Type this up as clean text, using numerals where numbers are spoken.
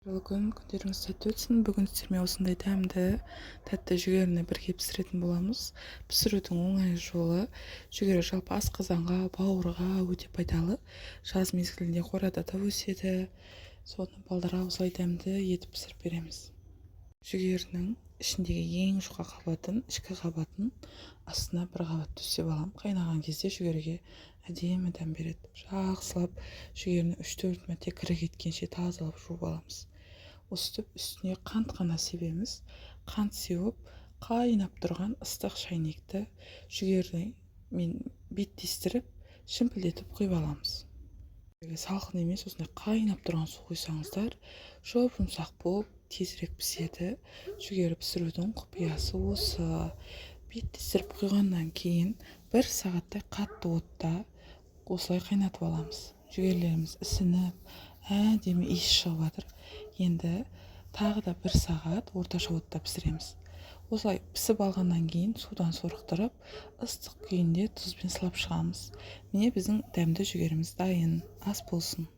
Күндеріңіз сәтті өтсін. Бүгін сіздермен осындай дәмді, тәтті жүгеріні бірге пісіретін боламыз. Пісірудің оңай жолы: жүгері жалпы асқазанға, бауырға өте пайдалы. Жаз мезгілінде қорада да өседі. Соны балдарға осылай дәмді етіп пісіріп береміз. Жүгерінің ішіндегі ең жұқа қабатын, ішкі қабатын астына бір қабат төсеп аламын. Қайнаған кезде жүгеріге әдемі дәм береді. Жақсылап жүгеріні 3-4 мәрте кірі кеткенше тазалап жуып аламыз. Өстіп үстіне қант қана себеміз. Қант сеуіп, қайнап тұрған ыстық шайнекті жүгерімен беттестіріп, шімпілдетіп құйып аламыз. Салқын емес, осындай қайнап тұрған су құйсаңыздар, жұмсақ болып тезірек піседі. Жүгері пісірудің құпиясы осы. Беттестіріп құйғаннан кейін 1 сағаттай қатты отта осылай қайнатып аламыз. Жүгерілеріміз ісініп, әдемі иіс шығып жатыр. Енді тағы да 1 сағат орташа отта пісіреміз. Осылай пісіп алғаннан кейін судан сорықтырып, ыстық күйінде тұзбен сылап шығамыз. Міне біздің дәмді жүгеріміз дайын. Ас болсын.